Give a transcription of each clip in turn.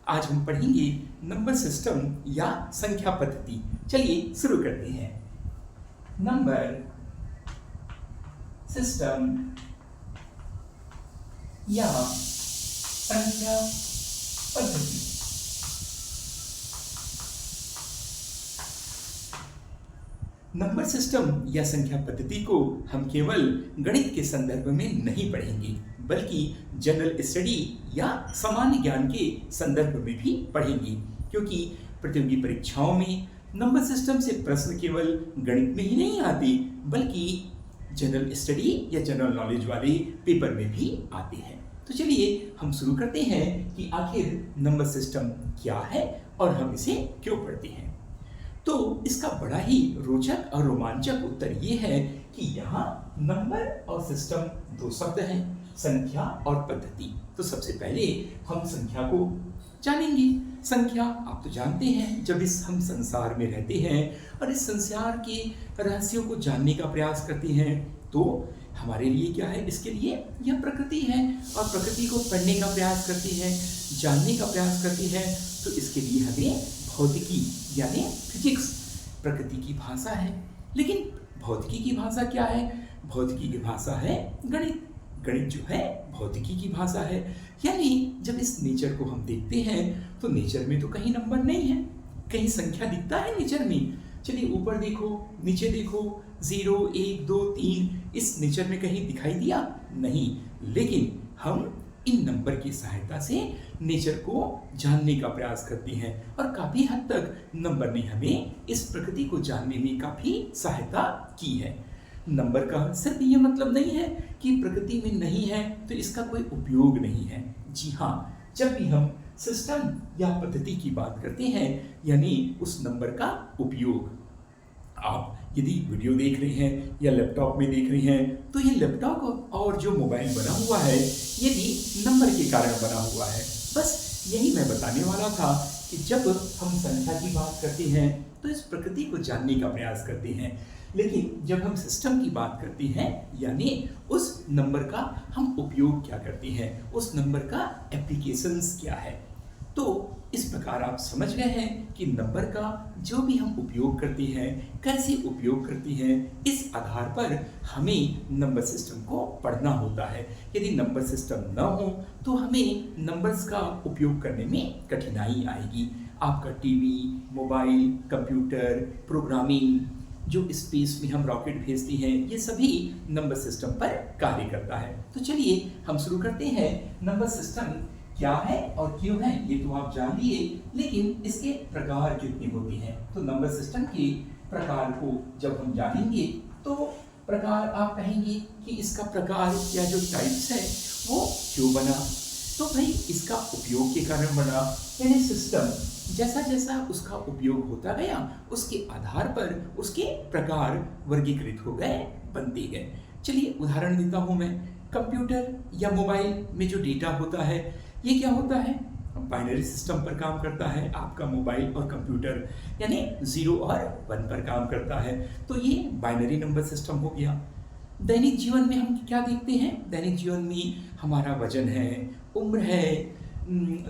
आज हम पढ़ेंगे नंबर सिस्टम या संख्या पद्धति। चलिए शुरू करते हैं। नंबर सिस्टम या संख्या पद्धति। नंबर सिस्टम या संख्या पद्धति को हम केवल गणित के संदर्भ में नहीं पढ़ेंगे, बल्कि जनरल स्टडी या सामान्य ज्ञान के संदर्भ में भी पढ़ेंगे, क्योंकि प्रतियोगी परीक्षाओं में नंबर सिस्टम से प्रश्न केवल गणित में ही नहीं आते, बल्कि जनरल स्टडी या जनरल नॉलेज वाले पेपर में भी आते हैं। तो चलिए हम शुरू करते हैं कि आखिर नंबर सिस्टम क्या है और हम इसे क्यों पढ़ते हैं। तो इसका बड़ा ही रोचक और रोमांचक उत्तर ये है कि यहाँ नंबर और सिस्टम दो शब्द हैं, संख्या और पद्धति। तो सबसे पहले हम संख्या को जानेंगे। संख्या आप तो जानते हैं, जब हम संसार में रहते हैं और इस संसार के रहस्यों को जानने का प्रयास करते हैं, तो हमारे लिए क्या है, इसके लिए यह प्रकृति है और प्रकृति को पढ़ने का प्रयास करती है, जानने का प्रयास करती है। तो इसके लिए हमें भौतिकी यानी फिजिक्स प्रकृति की भाषा है। लेकिन भौतिकी की भाषा क्या है? भौतिकी की भाषा है गणित। गणित जो है भौतिकी की भाषा है। यानी जब इस नेचर को हम देखते हैं तो नेचर में तो कहीं नंबर नहीं है, कहीं संख्या दिखता है नेचर में। चलिए ऊपर देखो, नीचे देखो, 0, 1, 2, 3 इस नेचर में कहीं दिखाई दिया? नहीं। लेकिन हम इन नंबर की सहायता से नेचर को जानने का प्रयास करते हैं और काफ़ी हद तक नंबर ने हमें इस प्रकृति को जानने में काफ़ी सहायता की है। नंबर का सिर्फ ये मतलब नहीं है कि प्रकृति में नहीं है तो इसका कोई उपयोग नहीं है। जी हाँ, जब भी हम सिस्टम या पद्धति की बात करते हैं, यानी उस नंबर का उपयोग, आप यदि वीडियो देख रहे हैं या लैपटॉप में देख रहे हैं, तो ये लैपटॉप और जो मोबाइल बना हुआ है ये भी नंबर के कारण बना हुआ है। बस यही मैं बताने वाला था कि जब हम संख्या की बात करते हैं तो इस प्रकृति को जानने का प्रयास करते हैं, लेकिन जब हम सिस्टम की बात करते हैं, यानी उस नंबर का हम उपयोग क्या करते हैं, उस नंबर का एप्लीकेशंस क्या है। तो इस प्रकार आप समझ गए हैं कि नंबर का जो भी हम उपयोग करते हैं, कैसे उपयोग करते हैं, इस आधार पर हमें नंबर सिस्टम को पढ़ना होता है। यदि नंबर सिस्टम न हो तो हमें नंबर्स का उपयोग करने में कठिनाई आएगी। आपका टीवी, मोबाइल, कंप्यूटर, प्रोग्रामिंग, जो स्पेस में हम रॉकेट भेजते हैं, ये सभी नंबर सिस्टम पर कार्य करता है। तो चलिए हम शुरू करते हैं। नंबर सिस्टम क्या है और क्यों है ये तो आप जान लिए, लेकिन इसके प्रकार कितने होते हैं। तो नंबर सिस्टम के प्रकार को जब हम जानेंगे तो प्रकार आप कहेंगे कि इसका प्रकार या जो टाइप्स है वो क्यों बना। तो भाई इसका उपयोग के कारण बना, यानी सिस्टम जैसा जैसा उसका उपयोग होता गया उसके आधार पर उसके प्रकार वर्गीकृत हो गए, बनते गए। चलिए उदाहरण देता हूँ मैं। कंप्यूटर या मोबाइल में जो डेटा होता है ये क्या होता है? बाइनरी सिस्टम पर काम करता है। आपका मोबाइल और कंप्यूटर यानी 0 और 1 पर काम करता है, तो ये बाइनरी नंबर सिस्टम हो गया। दैनिक जीवन में हम क्या देखते हैं? दैनिक जीवन में हमारा वजन है, उम्र है,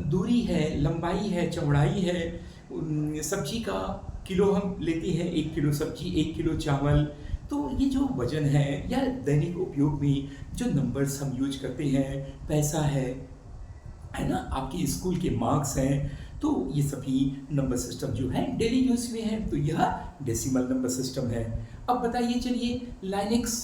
दूरी है, लंबाई है, चौड़ाई है, सब्जी का किलो हम लेते हैं, 1 किलो सब्जी, 1 किलो चावल। तो ये जो वजन है या दैनिक उपयोग में जो नंबर्स हम यूज करते हैं, पैसा है ना, आपके स्कूल के मार्क्स हैं, तो ये सभी नंबर सिस्टम जो है डेली यूज में है। तो यह डेसिमल नंबर सिस्टम है। अब बताइए, चलिए लाइनेक्स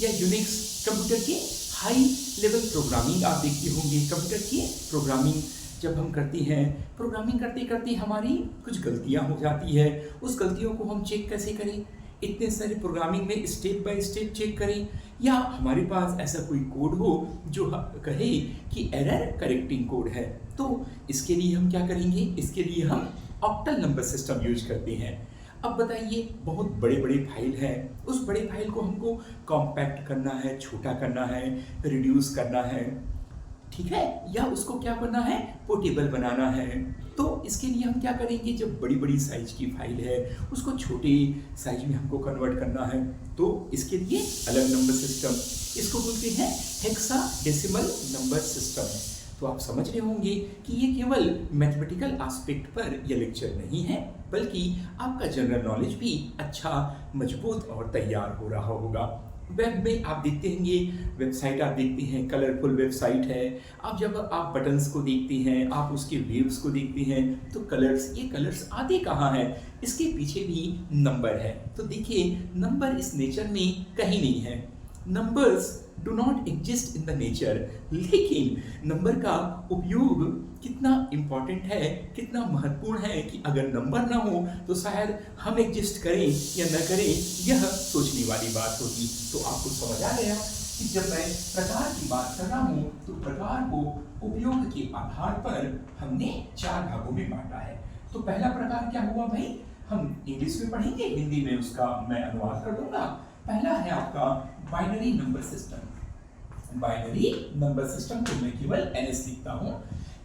या यूनिक्स कंप्यूटर के हाई लेवल प्रोग्रामिंग आप देखते होंगे। कंप्यूटर की प्रोग्रामिंग जब हम करते हैं, प्रोग्रामिंग करते करते हमारी कुछ गलतियां हो जाती है। उस गलतियों को हम चेक कैसे करें? इतने सारे प्रोग्रामिंग में स्टेप बाय स्टेप चेक करें, या हमारे पास ऐसा कोई कोड हो जो कहे कि एरर करेक्टिंग कोड है। तो इसके लिए हम क्या करेंगे? इसके लिए हम ऑक्टल नंबर सिस्टम यूज करते हैं। अब बताइए, बहुत बड़े बड़े फाइल हैं, उस बड़े फाइल को हमको कॉम्पैक्ट करना है, छोटा करना है, रिड्यूस करना है, ठीक है, या उसको क्या करना है, पोर्टेबल बनाना है। तो इसके लिए हम क्या करेंगे, जब बड़ी बड़ी साइज की फाइल है उसको छोटे साइज में हमको कन्वर्ट करना है, तो इसके लिए अलग नंबर सिस्टम, इसको बोलते हैं हेक्साडेसिमल नंबर सिस्टम। तो आप समझ रहे होंगे कि ये केवल मैथमेटिकल एस्पेक्ट पर यह लेक्चर नहीं है, बल्कि आपका जनरल नॉलेज भी अच्छा, मजबूत और तैयार हो रहा होगा। वेब में आप देखते होंगे, वेबसाइट आप देखते हैं, कलरफुल वेबसाइट है। अब जब आप बटन्स को देखते हैं, आप उसके वेव्स को देखते हैं, तो कलर्स, ये कलर्स आते कहाँ हैं? इसके पीछे भी नंबर है। तो देखिए, नंबर इस नेचर में कहीं नहीं है। Numbers do not exist in the nature, लेकिन नंबर का उपयोग कितना इम्पॉर्टेंट है, कितना महत्वपूर्ण है कि अगर नंबर ना हो तो शायद हम एग्जिस्ट करें या न करें, यह सोचने वाली बात होगी। तो आपको समझ आ गया कि जब मैं प्रकार की बात कर रहा हूँ तो प्रकार को उपयोग के आधार पर हमने 4 भागों में बांटा है। तो पहला प्रकार क्या हुआ भाई? हम इंग्लिश में पढ़ेंगे, हिंदी में उसका मैं अनुवाद कर दूंगा। पहला है आपका binary number system. Binary number system को मैं केवल NS लिखता हूँ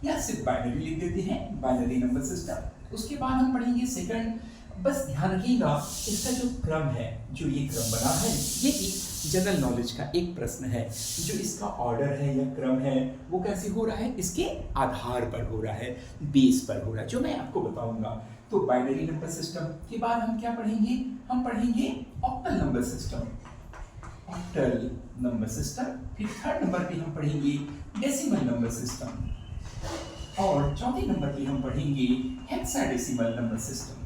या सिर्फ बाइनरी लिख देते हैं, बाइनरी नंबर सिस्टम। उसके बाद हम पढ़ेंगे सेकंड। बस ध्यान रखिएगा, इसका जो क्रम है, जो ये क्रम बना है, ये एक जनरल नॉलेज का एक प्रश्न है। जो इसका ऑर्डर है या क्रम है, वो कैसे हो रहा है? इसके आधार पर हो रहा है, बेस पर हो रहा है, जो मैं आपको बताऊंगा। तो बाइनरी नंबर सिस्टम के बाद हम क्या पढ़ेंगे? हम पढ़ेंगे octal number system. Octal number system. फिर थर्ड नंबर पे हम पढ़ेंगे डेसिमल नंबर सिस्टम, और चौथे नंबर पे हम पढ़ेंगे hexadecimal number system.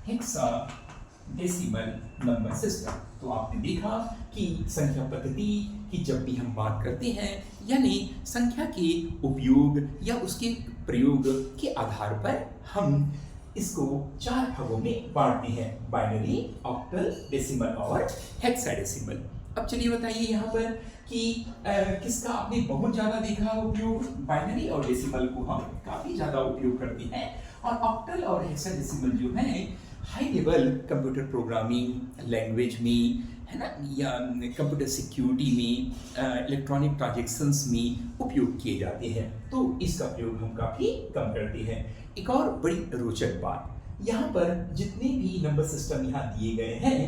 Hexadecimal number system. तो आपने देखा कि संख्या पद्धति की जब भी हम बात करते हैं, यानी संख्या के उपयोग या उसके प्रयोग के आधार पर हम इसको 4 भागों में बांटते हैं, बाइनरी, ऑक्टल, डेसिमल और हेक्साडेसिमल। अब चलिए बताइए यहाँ पर कि किसका आपने बहुत ज़्यादा देखा उपयोग? बाइनरी और डेसिमल को हम काफ़ी ज़्यादा उपयोग करते हैं, और ऑक्टल और हेक्साडेसिमल जो है high level computer programming language में, है ना, या कंप्यूटर सिक्योरिटी में, इलेक्ट्रॉनिक ट्रांजैक्शंस में उपयोग किए जाते हैं। तो इसका प्रयोग हम काफ़ी कम करते हैं। एक और बड़ी रोचक बात, यहाँ पर जितने भी नंबर सिस्टम यहाँ दिए गए हैं,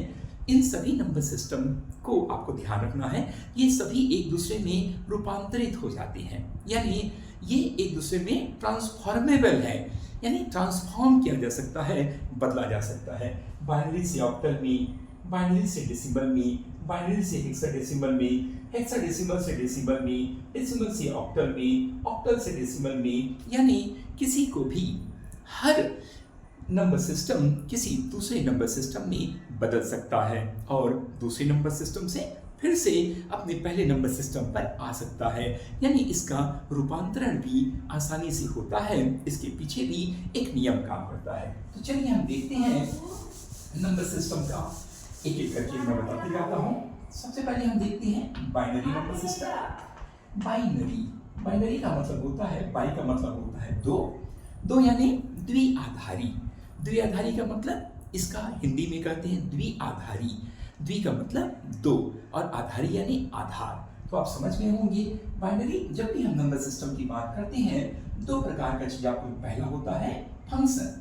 इन सभी नंबर सिस्टम को आपको ध्यान रखना है, ये सभी एक दूसरे में रूपांतरित हो जाते हैं, यानी ये एक दूसरे में ट्रांसफॉर्मेबल है, यानी ट्रांसफॉर्म किया जा सकता है, बदला जा सकता है। बाइनरी से ऑक्टल में, बाइनरी से डेसिमल में, बाइनरी से हेक्साडेसिमल में, हेक्साडेसिमल से डेसिमल में, डेसिमल से ऑक्टल में, ऑक्टल से डेसिमल में, यानी किसी को भी हर नंबर सिस्टम किसी दूसरे नंबर सिस्टम में बदल सकता है, और दूसरे नंबर सिस्टम से फिर से अपने पहले नंबर सिस्टम पर आ सकता है, यानी इसका रूपांतरण भी आसानी से होता है। इसके पीछे भी एक नियम काम करता है। तो चलिए हम देखते हैं नंबर सिस्टम का एक एक करके मैं बताते जाता हूँ। सबसे पहले हम देखते हैं binary number system. Binary, binary का मतलब होता है, बाई का मतलब होता है दो, दो यानी द्विआधारी। द्विआधारी का मतलब इसका हिंदी में कहते हैं द्विआधारी। द्वि का मतलब दो, और आधारी यानी आधार। तो आप समझ गए होंगे, बाइनरी जब भी हम नंबर सिस्टम की बात करते हैं, 2 प्रकार का चीज आपको पहला होता है फंक्शन।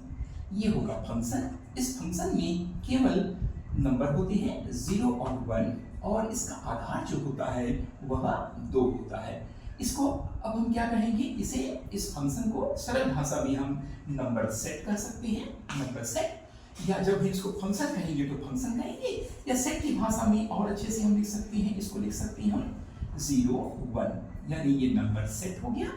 ये होगा फंक्शन। इस फंक्शन में केवल नंबर होते हैं 0 और 1, और इसका आधार जो होता है वह 2 होता है। इसको अब हम क्या कहेंगे? इस फंक्शन को सरल भाषा में हम नंबर सेट कर सकते हैं, नंबर सेट, या जब हम इसको फंक्शन कहेंगे तो फंक्शन कहेंगे, या सेट की भाषा में और अच्छे से हम लिख सकते हैं, इसको लिख सकते हैं हम 0 1, यानी ये नंबर सेट हो गया।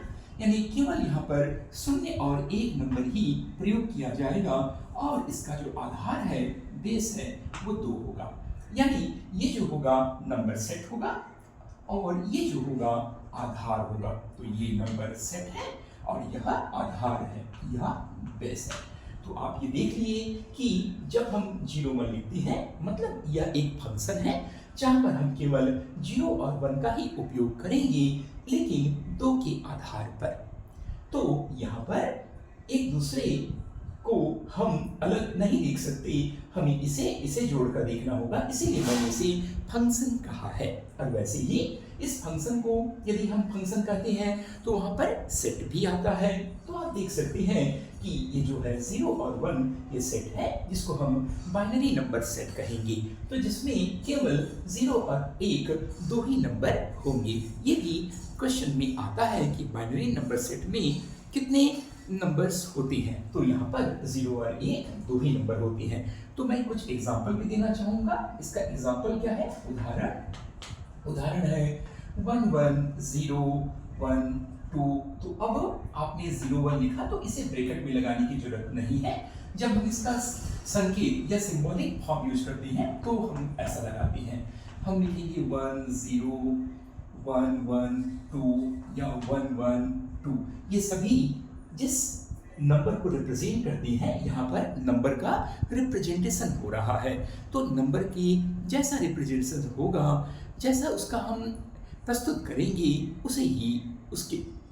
यानी केवल यहाँ पर 0 और 1 नंबर ही प्रयोग किया जाएगा, और इसका जो आधार है, बेस है, वो 2 होगा। यानी ये जो होगा नंबर सेट होगा, और ये जो होगा आधार होगा। तो ये नंबर सेट है और यह आधार है, यह बेस है। तो आप ये देख लिए कि जब हम 0 1 लिखते हैं, मतलब यह एक फंक्शन है जहाँ पर हम केवल 0 और 1 का ही उपयोग करेंगे, लेकिन 2 के आधार पर। तो यहाँ पर एक दूसरे को हम अलग नहीं देख सकते, हमें इसे जोड़कर देखना होगा, इसीलिए मैंने इसे फंक्शन कहा है। और वैसे ही इस फंक्शन को यदि हम फंक्शन कहते हैं तो वहाँ पर सेट भी आता है। तो आप देख सकते हैं कि ये जो है 0 और 1 ये सेट है जिसको हम बाइनरी नंबर सेट कहेंगे। तो जिसमें केवल 0 और 1 दो ही नंबर होंगे। ये भी क्वेश्चन में आता है कि बाइनरी नंबर सेट में कितने नंबर्स होते हैं। तो यहाँ पर 0 और 1 दो ही नंबर होते हैं। तो मैं कुछ एग्जाम्पल भी देना चाहूँगा। इसका एग्जाम्पल क्या है? उदाहरण है 1 1 0 1 2। तो अब आपने 0 1 लिखा तो इसे ब्रैकेट में लगाने की जरूरत नहीं है। जब हम इसका संकेत या सिंबॉलिक फॉर्म यूज करते हैं तो हम ऐसा लगाते हैं। हम लिखेंगे 1 0 1 1 2 या 1 1 2। ये सभी जिस नंबर को रिप्रेजेंट करते हैं, यहाँ पर नंबर का रिप्रेजेंटेशन हो रहा है। तो नंबर की जैसा रिप्रेजेंटेशन होगा, जैसा उसका हम प्रस्तुत करेंगे, उसे ही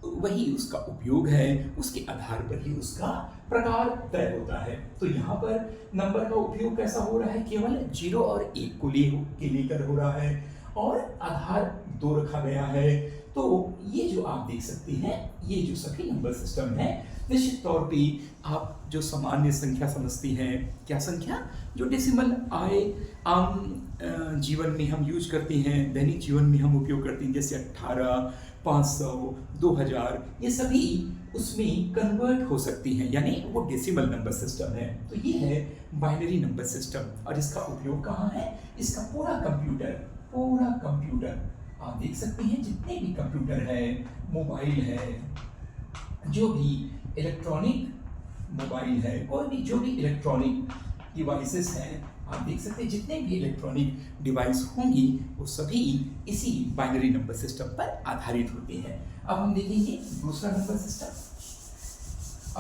वही उसका उपयोग है, उसके आधार पर ही उसका प्रकार तय होता है। तो यहाँ पर नंबर का उपयोग कैसा हो रहा है? केवल 0 और 1 को लेकर हो रहा है और आधार 2 रखा गया है। तो ये जो आप देख सकते हैं, ये जो सभी नंबर सिस्टम है, निश्चित तौर पे आप जो सामान्य संख्या समझती हैं, क्या संख्या जो डेसिमल आम जीवन में हम यूज करते हैं, दैनिक जीवन में हम उपयोग करते हैं, जैसे 18 500 2000, ये सभी उसमें कन्वर्ट हो सकती हैं, यानी वो डेसिमल नंबर सिस्टम है। तो ये है बाइनरी नंबर सिस्टम। और इसका उपयोग कहाँ है? इसका पूरा कंप्यूटर आप देख सकते हैं, जितने भी कंप्यूटर है, मोबाइल है, जो भी इलेक्ट्रॉनिक मोबाइल है, कोई भी जो भी इलेक्ट्रॉनिक डिवाइसेस हैं, आप देख सकते हैं जितने भी इलेक्ट्रॉनिक डिवाइस होंगी वो सभी इसी बाइनरी नंबर सिस्टम पर आधारित होते हैं। अब हम देखेंगे दूसरा नंबर सिस्टम।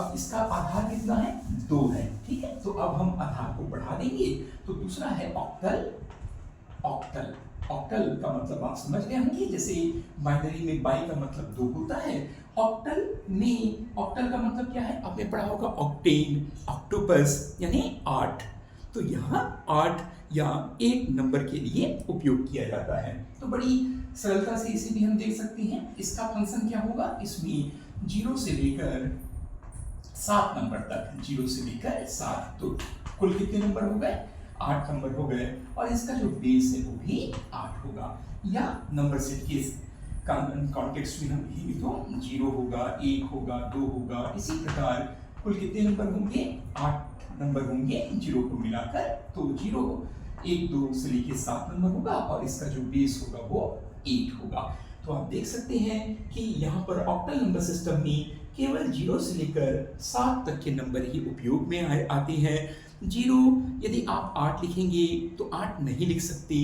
अब इसका आधार कितना है? 2 है। ठीक है, तो अब हम आधार को बढ़ा देंगे। तो दूसरा है ऑक्टल। ऑक्टल का मतलब आप समझ गए होंगे, जैसे बाइनरी में बाई का मतलब 2 होता है। ऑक्टल का मतलब क्या है? आपने पढ़ा होगा ऑक्टेन, ऑक्टोपस यानी 8। तो यहाँ 8 या 1 नंबर के लिए उपयोग किया जाता है। तो बड़ी सरलता से इसे भी हम देख सकते हैं। इसका फंक्शन क्या होगा? इसमें 0 से लेकर 7 नंबर तक, 0 से लेकर 7, तो कुल कितने नंबर हो गए? 8 नंबर हो गए। और इसका जो बेस है वो भी 8 होगा। या नंबर सेट के कॉन्टेक्स्ट में हम लिखेंगे तो 0 होगा, 1 होगा, 2 होगा, इसी प्रकार कुल कितने नंबर होंगे? 8 नंबर होंगे 0 को मिलाकर। तो 0 1 2 से लेकर 7 नंबर होगा और इसका जो बेस होगा वो 8 होगा। तो आप देख सकते हैं कि यहाँ पर ऑक्टल नंबर सिस्टम में केवल 0 से लेकर 7 तक के नंबर ही उपयोग में आते हैं। 0 यदि आप 8 लिखेंगे तो 8 नहीं लिख सकते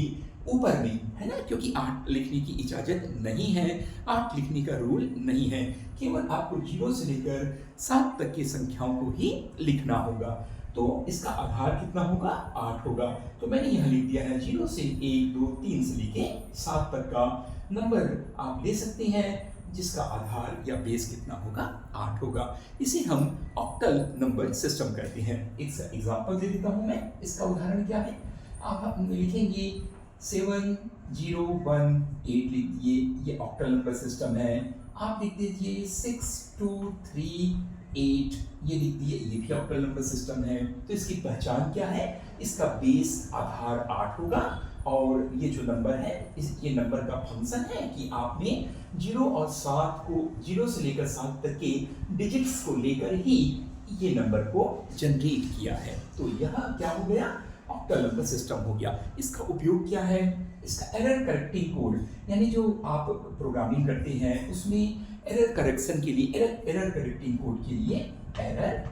ऊपर में, है ना, क्योंकि 8 लिखने की इजाजत नहीं है, 8 लिखने का रूल नहीं है। केवल आपको 0 से लेकर 7 तक की संख्याओं को ही लिखना होगा। तो इसका आधार कितना होगा? 8 होगा। तो मैंने यहाँ लिख दिया है 0 से 1 2 3 से लेके 7 तक का नंबर आप ले सकते हैं, जिसका आधार या बेस कितना होगा? 8 होगा। इसे हम ऑक्टल नंबर सिस्टम कहते हैं। एक एग्जांपल दे देता हूं मैं। इसका उदाहरण क्या है? आप लिखेंगे 7 0 1 8 लिख दिए, ये ऑक्टल नंबर सिस्टम है। आप लिख दीजिए 6 2 3 8, ये लिख दिए, ये भी ऑक्टल नंबर सिस्टम है। तो इसकी पहचान क्या है? इसका बेस आधार 8 होगा और ये जो नंबर है ये नंबर का फंक्शन है कि आपने 0 और 7 को 0 से लेकर 7 तक के डिजिट्स को लेकर ही ये नंबर को जनरेट किया है। तो यह क्या हो गया? ऑक्टल नंबर सिस्टम हो गया। इसका उपयोग क्या है? इसका एरर करेक्टिंग कोड, यानी जो आप प्रोग्रामिंग करते हैं उसमें एरर करेक्शन के लिए, एरर करेक्टिंग कोड के लिए, एरर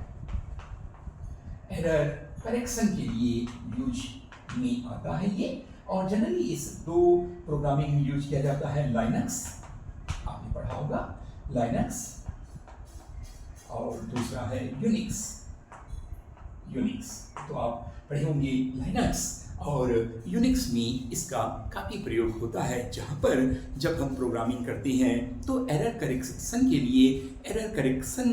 करेक्शन के लिए यूज में आता है ये। और जनरली इस 2 प्रोग्रामिंग में यूज किया जाता है लाइनक्स, आपने पढ़ा होगा लाइनक्स, और दूसरा है यूनिक्स। तो आप पढ़े होंगे लाइनक्स और यूनिक्स में इसका काफ़ी प्रयोग होता है, जहाँ पर जब हम प्रोग्रामिंग करते हैं तो एरर करेक्शन के लिए एरर करेक्शन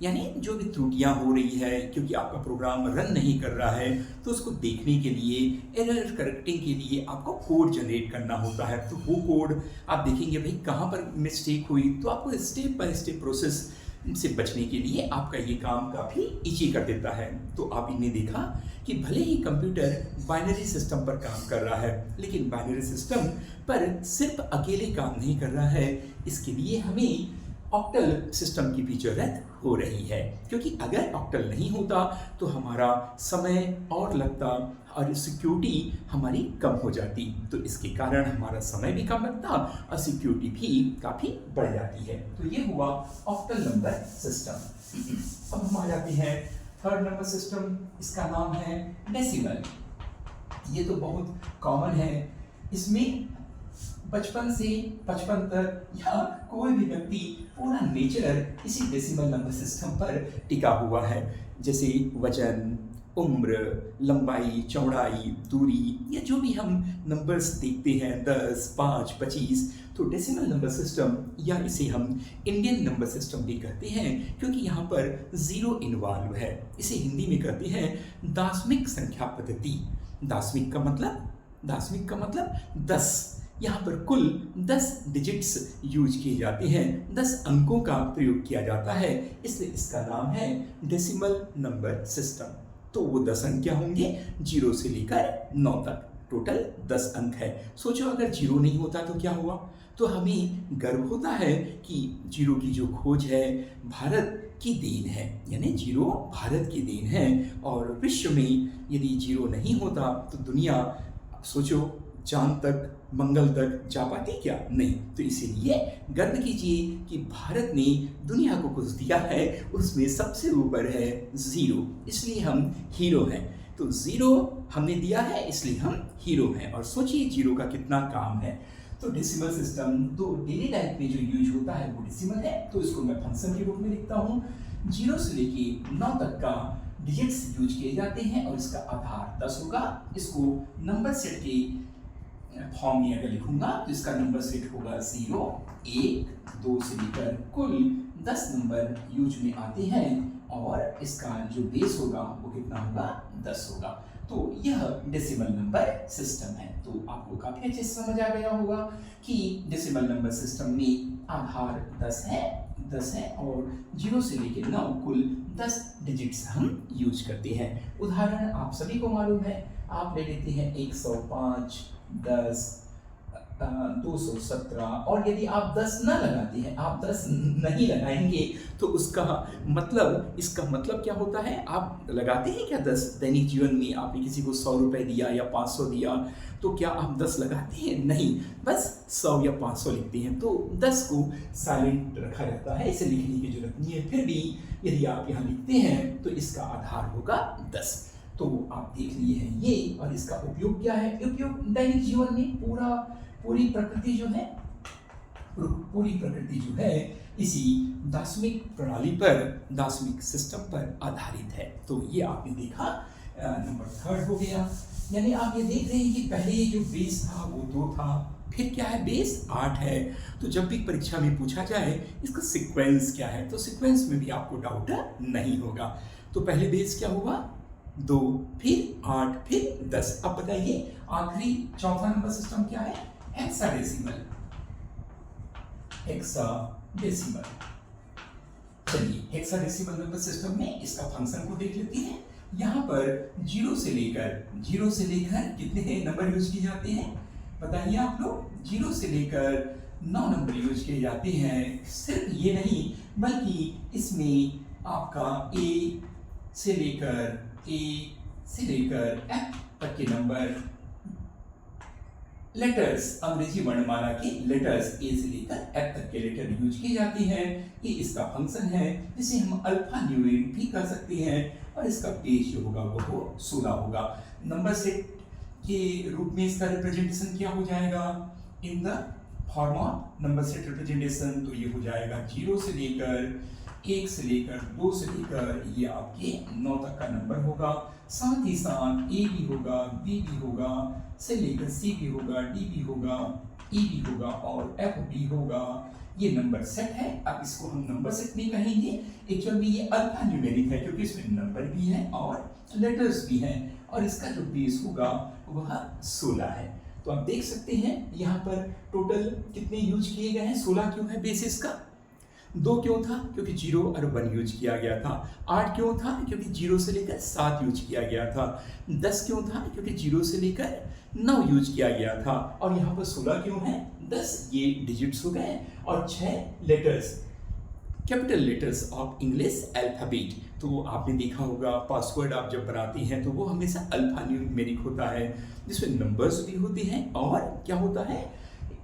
यानी जो भी त्रुटियाँ हो रही है क्योंकि आपका प्रोग्राम रन नहीं कर रहा है तो उसको देखने के लिए एरर करेक्टिंग के लिए आपको कोड जनरेट करना होता है। तो वो कोड आप देखेंगे भाई कहाँ पर मिस्टेक हुई, तो आपको स्टेप बाय स्टेप प्रोसेस से बचने के लिए आपका ये काम काफ़ी ईजी कर देता है। तो आप इन्हें देखा कि भले ही कंप्यूटर बाइनरी सिस्टम पर काम कर रहा है, लेकिन बाइनरी सिस्टम पर सिर्फ अकेले काम नहीं कर रहा है, इसके लिए हमें ऑक्टल सिस्टम की भी जरूरत हो रही है, क्योंकि अगर ऑक्टल नहीं होता तो हमारा समय और लगता और सिक्योरिटी हमारी कम हो जाती। तो इसके कारण हमारा समय भी कम लगता और सिक्योरिटी भी काफ़ी बढ़ जाती है। तो ये हुआ ऑक्टल नंबर सिस्टम। अब हम आ जाते हैं थर्ड नंबर सिस्टम, इसका नाम है डेसिमल। ये तो बहुत कॉमन है, इसमें 55 से 55 तक या कोई भी व्यक्ति पूरा नेचर इसी डेसिमल नंबर सिस्टम पर टिका हुआ है। जैसे वजन, उम्र, लंबाई, चौड़ाई, दूरी या जो भी हम नंबर्स देखते हैं 10, 5, 25, तो डेसिमल नंबर सिस्टम या इसे हम इंडियन नंबर सिस्टम भी कहते हैं क्योंकि यहाँ पर जीरो इन्वॉल्व है। इसे हिंदी में कहते हैं दाशमिक संख्या पद्धति। दाशमिक का मतलब 10। यहाँ पर कुल 10 डिजिट्स यूज किए जाते हैं, 10 अंकों का प्रयोग किया जाता है, इसलिए इसका नाम है डेसिमल नंबर सिस्टम। तो वो 10 अंक क्या होंगे, 0 से लेकर 9 तक, टोटल 10 अंक है। सोचो अगर 0 नहीं होता तो क्या हुआ, तो हमें गर्व होता है कि 0 की जो खोज है भारत की देन है, यानी 0 भारत की देन है। और विश्व में यदि 0 नहीं होता तो दुनिया सोचो चांद तक, मंगल तक जा पाती क्या, नहीं। तो इसीलिए गर्व कीजिए कि भारत ने दुनिया को कुछ दिया है, उसमें सबसे ऊपर है 0, इसलिए हम हीरो हैं। तो 0 हमने दिया है इसलिए हम हीरो हैं। और सोचिए 0 का कितना काम है। तो डेसिमल सिस्टम तो डेली लाइफ में जो यूज होता है वो डेसिमल है, तो इसको मैं फंक्शन के रूप में लिखता हूँ। 0 से लेके 9 तक का डिजिट्स यूज किए जाते हैं और इसका आधार 10 होगा। इसको नंबर सेट के फॉर्म में अगर लिखूंगा तो इसका नंबर सेट होगा 0, 1, 2 से लेकर कुल 10 नंबर यूज में आते हैं और इसका जो बेस होगा वो कितना होगा, 10 होगा। तो यह डेसिमल नंबर सिस्टम है। तो आपको काफी अच्छे से समझ आ गया होगा कि डेसिमल नंबर सिस्टम में आधार 10 है और 0 से लेकर 9 कुल 10 डिजिट्स हम यूज करते हैं। उदाहरण आप सभी को मालूम है, आप ले लेते हैं 105, 10, 217 और यदि आप 10 न लगाते हैं, आप 10 नहीं लगाएंगे तो इसका मतलब क्या होता है, आप लगाते हैं क्या 10? दैनिक जीवन में आपने किसी को 100 रुपए दिया या 500 दिया तो क्या आप 10 लगाते हैं? नहीं, बस 100 या 500 लिखते हैं। तो 10 को साइलेंट रखा रहता है, इसे लिखने की जरूरत नहीं है। फिर भी यदि आप यहाँ लिखते हैं तो इसका आधार होगा 10। तो आप देख लिए हैं ये, और इसका उपयोग क्या है? उपयोग दैनिक जीवन में पूरी प्रकृति जो है इसी दाशमिक प्रणाली पर, दाशमिक सिस्टम पर आधारित है। तो ये आपने देखा नंबर 3 हो गया। यानी आप ये देख रहे हैं कि पहले जो बेस था वो 2 था, फिर क्या है, बेस 8 है। तो जब भी परीक्षा में पूछा जाए इसका सीक्वेंस क्या है तो सीक्वेंस में भी आपको डाउट नहीं होगा। तो पहले बेस क्या हुआ, 2, फिर 8, फिर 10। अब बताइए आखिरी चौथा नंबर सिस्टम क्या है, हेक्साडेसिमल। चलिए हेक्साडेसिमल नंबर सिस्टम में इसका फंक्शन को देख लेते हैं। यहाँ पर 0 से लेकर कितने नंबर यूज किए जाते हैं बताइए आप लोग? 0 से लेकर 9 नंबर यूज किए जाते हैं। सिर्फ ये नहीं बल्कि इसमें आपका A से लेकर F तक के नंबर, लेटर्स, अंग्रेजी वर्णमाला के लेटर्स A से लेकर F तक के लेटर यूज किए जाते हैं। ये इसका फंक्शन है जिसे हम अल्फा न्यूमेरिक भी कर सकते हैं और इसका बेस जो होगा वो 16 होगा। नंबर सेट के रूप में इसका रिप्रेजेंटेशन क्या हो जाएगा, in the form of number set representation, तो ये हो जाएगा 0 से लेकर 1 से लेकर 2 से लेकर ये आपके 9 तक का नंबर होगा। साथ ही साथ ए भी होगा, बी भी होगा, से लेकर सी भी होगा, डी भी होगा, ई भी होगा और एफ भी होगा। ये नंबर सेट है। अब इसको हम नंबर सेट नहीं कहेंगे, एक्चुअल में ये अल्फा न्यूमेरिक है क्योंकि इसमें नंबर भी है और लेटर्स भी हैं और इसका जो बेस होगा वह 16 है। तो आप देख सकते हैं यहाँ पर टोटल कितने यूज किए गए हैं। 16 क्यों है बेसिस का? 2 क्यों था? क्योंकि 0 और 1 यूज किया गया था। 8 क्यों था? क्योंकि 0 से लेकर 7 यूज किया गया था। 10 क्यों था? क्योंकि 0 से लेकर 9 यूज किया गया था। और यहाँ पर 16 क्यों है? 10 ये डिजिट्स हो गए और 6 letters, capital letters of English alphabet. तो आपने देखा होगा पासवर्ड आप जब बनाते हैं तो वो हमेशा अल्फा न्यूमेरिक होता है, जिसमें नंबर्स भी होते हैं और क्या होता है,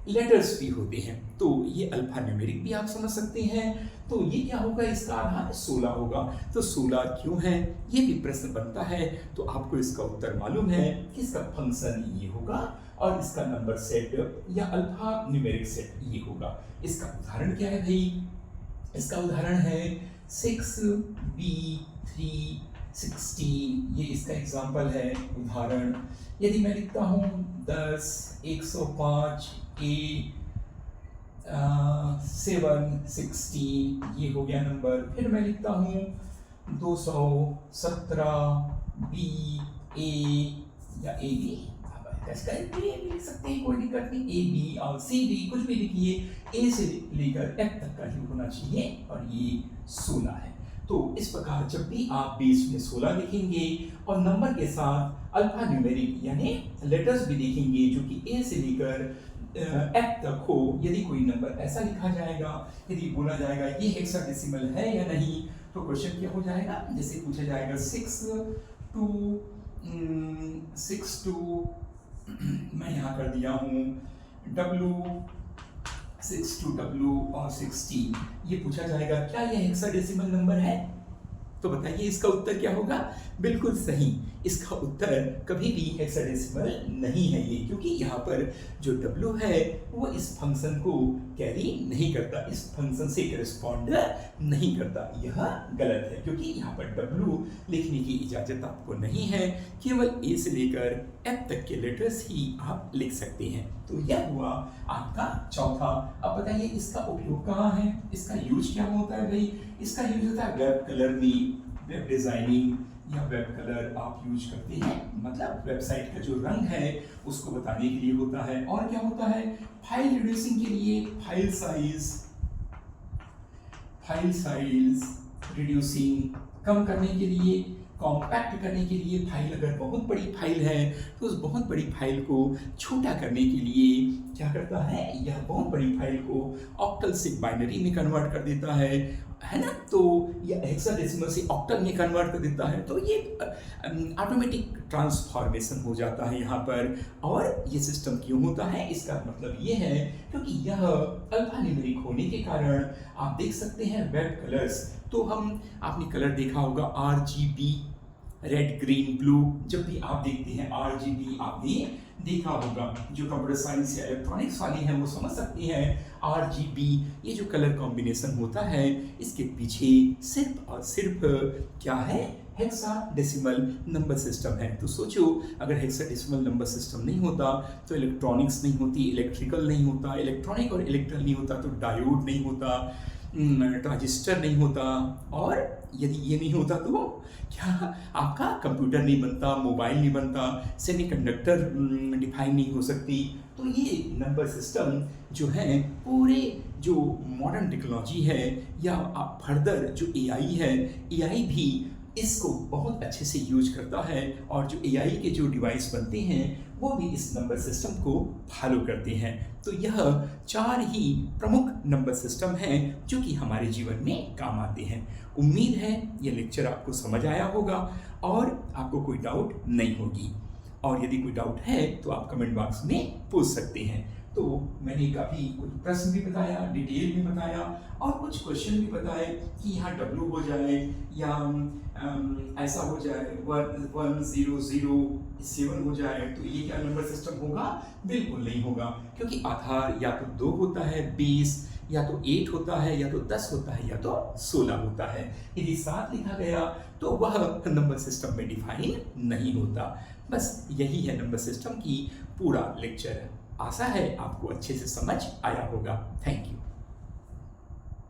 लेटर्स भी होते हैं। तो ये अल्फा न्यूमेरिक भी आप समझ सकते हैं। तो ये क्या होगा, इसका आधार 16 होगा। तो 16 क्यों है, ये भी प्रश्न बनता है। तो आपको इसका उत्तर मालूम है कि इसका फंक्शन ये होगा और इसका नंबर सेट या अल्फा न्यूमेरिक सेट ये होगा। इसका उदाहरण क्या है भाई? इसका उदाहरण है 6b316। ये इसका एग्जाम्पल है, उदाहरण। यदि मैं लिखता हूँ 10 105 a 716, ये हो गया नंबर। फिर मैं लिखता हूँ 217 b a या a b, लिख सकते हैं, कोई दिक्कत नहीं। ए बी और सी डी कुछ भी लिखिए, ए से लेकर एफ तक का ही होना चाहिए और ये 16 है। तो इस प्रकार जब भी आप बेस में 16 लिखेंगे और नंबर के साथ अल्फा न्यूमेरिक यानी लेटर्स भी लिखेंगे जो कि ए से लेकर एफ तक हो, यदि कोई नंबर ऐसा लिखा जाएगा, यदि बोला जाएगा ये हेक्साडेसिमल है या नहीं, तो क्वेश्चन क्या हो जाएगा, जैसे पूछा जाएगा 6 2 मैं यहाँ कर दिया हूँ W और 16, ये पूछा जाएगा क्या ये हेक्साडेसिमल नंबर है? तो बताइए इसका उत्तर क्या होगा? बिल्कुल सही, इसका उत्तर कभी भी हेक्साडेसिमल नहीं है ये, क्योंकि यहाँ पर जो W है वो इस फंक्शन को कैरी नहीं करता, इस फंक्शन से करस्पॉन्ड नहीं करता। यह गलत है क्योंकि यहाँ पर W लिखने की इजाज़त आपको नहीं है, केवल A से लेकर F तक के लेटर्स ही आप लिख सकते हैं। तो यह हुआ आपका चौथा। अब बताइए इसका उपयोग कहाँ है, इसका यूज क्या होता है भाई? इसका यूज होता है वेब कलर में, वेब डिजाइनिंग या वेब कलर आप यूज करते हैं, मतलब वेबसाइट का जो रंग है उसको बताने के लिए होता है। और क्या होता है? फाइल रिड्यूसिंग के लिए, फाइल साइज रिड्यूसिंग कम करने के लिए, कॉम्पैक्ट करने के लिए, फाइल अगर बहुत बड़ी फाइल है तो उस बहुत बड़ी फाइल को छोटा करने के लिए क्या करता है, यह बहुत बड़ी फाइल को ऑक्टल से बाइनरी में कन्वर्ट कर देता है ना? तो यह हेक्साडेसिमल से ऑक्टल में कन्वर्ट कर देता है। तो ये ऑटोमेटिक ट्रांसफॉर्मेशन हो जाता है यहाँ पर। और ये सिस्टम क्यों होता है, इसका मतलब ये है क्योंकि यह अल्फा न्यूमेरिक होने के कारण आप देख सकते हैं वेब कलर्स। तो आपने कलर देखा होगा RGB, रेड ग्रीन ब्लू, जब भी आप देखते हैं RGB आपने देखा होगा, जो कंप्यूटर साइंस या इलेक्ट्रॉनिक्स वाले हैं वो समझ सकते हैं RGB, ये जो कलर कॉम्बिनेशन होता है इसके पीछे सिर्फ और सिर्फ क्या है, हेक्साडेसिमल नंबर सिस्टम है। तो सोचो अगर हेक्साडेसिमल नंबर सिस्टम नहीं होता तो इलेक्ट्रॉनिक्स नहीं होती, इलेक्ट्रिकल नहीं होता, इलेक्ट्रॉनिक और इलेक्ट्रिकल नहीं होता तो डायोड नहीं होता, ट्रांजिस्टर नहीं होता, और यदि ये नहीं होता तो क्या आपका कंप्यूटर नहीं बनता, मोबाइल नहीं बनता, सेमीकंडक्टर डिफाइन नहीं हो सकती। तो ये नंबर सिस्टम जो है पूरे जो मॉडर्न टेक्नोलॉजी है या फर्दर जो AI है, AI भी इसको बहुत अच्छे से यूज करता है और जो AI के जो डिवाइस बनते हैं वो भी इस नंबर सिस्टम को फॉलो करते हैं। तो यह 4 ही प्रमुख नंबर सिस्टम हैं जो कि हमारे जीवन में काम आते हैं। उम्मीद है यह लेक्चर आपको समझ आया होगा और आपको कोई डाउट नहीं होगी, और यदि कोई डाउट है तो आप कमेंट बॉक्स में पूछ सकते हैं। तो मैंने काफ़ी कुछ प्रश्न भी बताया, डिटेल में बताया और कुछ क्वेश्चन भी बताए कि यहाँ डब्लू हो जाए या ऐसा हो जाए 11007 हो जाए, तो ये क्या नंबर सिस्टम होगा? बिल्कुल नहीं होगा, क्योंकि आधार या तो 2 होता है, 20 या तो 8 होता है, या तो 10 होता है, या तो 16 होता है। यदि 7 लिखा गया तो वह नंबर सिस्टम में डिफाइन नहीं होता। बस यही है नंबर सिस्टम की पूरा लेक्चर। आशा है आपको अच्छे से समझ आया होगा। Thank you.